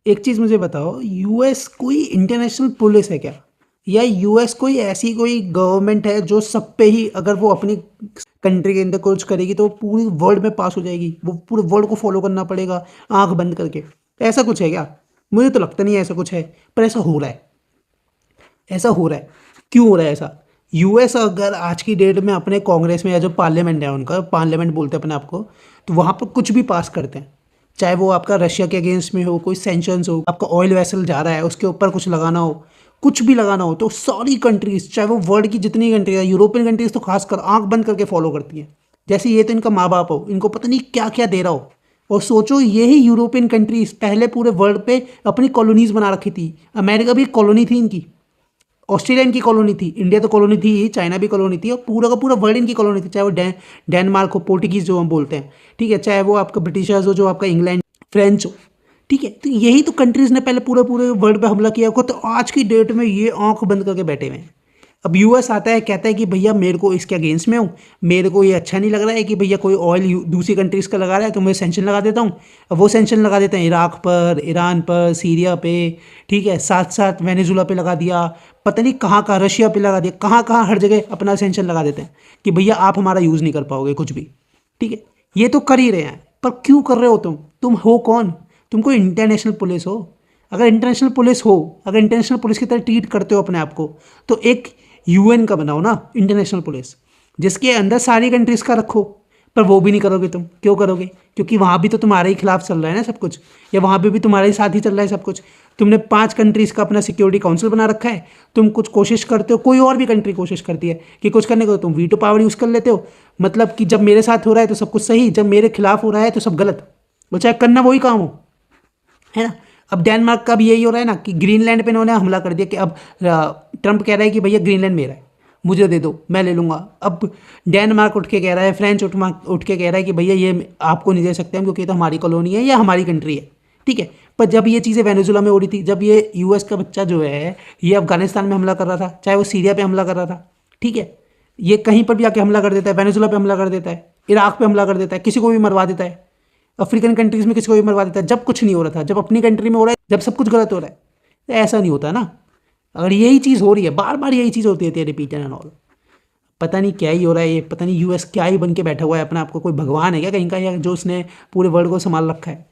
एक चीज़ मुझे बताओ, यूएस कोई इंटरनेशनल पुलिस है क्या? या यूएस कोई ऐसी कोई गवर्नमेंट है जो सब पे ही अगर वो अपनी कंट्री के अंदर कुछ करेगी तो वो पूरी वर्ल्ड में पास हो जाएगी, वो पूरे वर्ल्ड को फॉलो करना पड़ेगा आंख बंद करके? ऐसा कुछ है क्या? मुझे तो लगता नहीं है ऐसा कुछ है, पर ऐसा हो रहा है। ऐसा हो रहा है। क्यों हो रहा है ऐसा? यूएस अगर आज की डेट में अपने कांग्रेस में या जो पार्लियामेंट है उनका, पार्लियामेंट बोलते हैं अपने आप को, तो वहाँ पर कुछ भी पास करते हैं। चाहे वो आपका रशिया के अगेंस्ट में हो, कोई सेंक्शंस हो, आपका ऑयल वेसल जा रहा है उसके ऊपर कुछ लगाना हो, कुछ भी लगाना हो, तो सारी कंट्रीज, चाहे वो वर्ल्ड की जितनी कंट्रीज है, यूरोपियन कंट्रीज तो खासकर आंख बंद करके फॉलो करती हैं। जैसे ये तो इनका माँ बाप हो, इनको पता नहीं क्या क्या दे रहा हो। और सोचो, यही यूरोपियन कंट्रीज पहले पूरे वर्ल्ड पे अपनी कॉलोनीज बना रखी थी। अमेरिका भी कॉलोनी थी इनकी, ऑस्ट्रेलिया इनकी कॉलोनी थी, इंडिया तो कॉलोनी थी ही, चाइना भी कॉलोनी थी, और पूरा का पूरा वर्ल्ड इनकी कॉलोनी थी। चाहे वो डेनमार्क हो, पोर्टुगीज जो हम बोलते हैं, ठीक है, चाहे वो आपका ब्रिटिशर्स हो, जो आपका इंग्लैंड, फ्रेंच हो, ठीक है। तो यही तो कंट्रीज ने पहले पूरे पूरे वर्ल्ड पे हमला किया को, तो आज की डेट में ये आंख बंद करके बैठे हुए हैं। अब यूएस आता है, कहता है कि भैया मेरे को इसके अगेंस्ट में हूँ, मेरे को ये अच्छा नहीं लग रहा है कि भैया कोई ऑयल दूसरी कंट्रीज़ का लगा रहा है तो मैं सेंक्शन लगा देता हूँ। अब वो सेंक्शन लगा देते हैं इराक पर, ईरान पर, सीरिया पे, ठीक है, साथ साथ वेनेजुला पे लगा दिया, पता नहीं कहाँ कहाँ, रशिया पे लगा दिया, कहाँ कहाँ हर जगह अपना सेंक्शन लगा देते हैं कि भैया आप हमारा यूज़ नहीं कर पाओगे कुछ भी। ठीक है, ये तो कर ही रहे हैं, पर क्यों कर रहे हो तुम हो कौन? तुम कोई इंटरनेशनल पुलिस हो? अगर इंटरनेशनल पुलिस हो, अगर इंटरनेशनल पुलिस की तरह ट्रीट करते हो अपने आप को, तो एक यूएन का बनाओ ना इंटरनेशनल पुलिस, जिसके अंदर सारी कंट्रीज़ का रखो। पर वो भी नहीं करोगे तुम, क्यों करोगे? क्योंकि वहाँ भी तो तुम्हारे ही खिलाफ चल रहा है ना सब कुछ, या वहाँ पे भी तुम्हारे ही साथ ही चल रहा है सब कुछ। तुमने 5 कंट्रीज़ का अपना सिक्योरिटी काउंसिल बना रखा है, तुम कुछ कोशिश करते हो, कोई और भी कंट्री कोशिश करती है कि कुछ करने को, तुम वीटो पावर यूज़ कर लेते हो। मतलब कि जब मेरे साथ हो रहा है तो सब कुछ सही, जब मेरे खिलाफ हो रहा है तो सब गलत, वो चाहे करना वही काम हो, है ना। अब डेनमार्क का भी यही हो रहा है ना कि ग्रीनलैंड पे इन्होंने हमला कर दिया कि अब ट्रंप कह रहा है कि भैया ग्रीनलैंड मेरा है, मुझे दे दो, मैं ले लूँगा। अब डेनमार्क उठ के कह रहा है, फ्रेंच उठ के कह रहा है कि भैया ये आपको नहीं दे सकते हम, क्योंकि ये तो हमारी कॉलोनी है या हमारी कंट्री है, ठीक है। पर जब ये चीज़ें वेनेजुला में हो रही थी, जब ये यूएस का बच्चा जो है ये अफगानिस्तान में हमला कर रहा था, चाहे वो सीरिया पे हमला कर रहा था, ठीक है, ये कहीं पर भी आके हमला कर देता है, वेनेजुला पे हमला कर देता है, इराक पे हमला कर देता है, किसी को भी मरवा देता है, अफ्रीकन कंट्रीज़ में किसी को भी मरवा देता है, जब कुछ नहीं हो रहा था, जब अपनी कंट्री में हो रहा है, जब सब कुछ गलत हो रहा है। तो ऐसा नहीं होता ना। अगर यही चीज़ हो रही है, बार बार यही चीज़ होती है, रिपीट एंड ऑल, पता नहीं क्या ही हो रहा है ये, पता नहीं यूएस क्या ही बन के बैठा हुआ है अपना आपको, कोई भगवान है क्या कहीं का, या जो उसने पूरे वर्ल्ड को संभाल रखा है।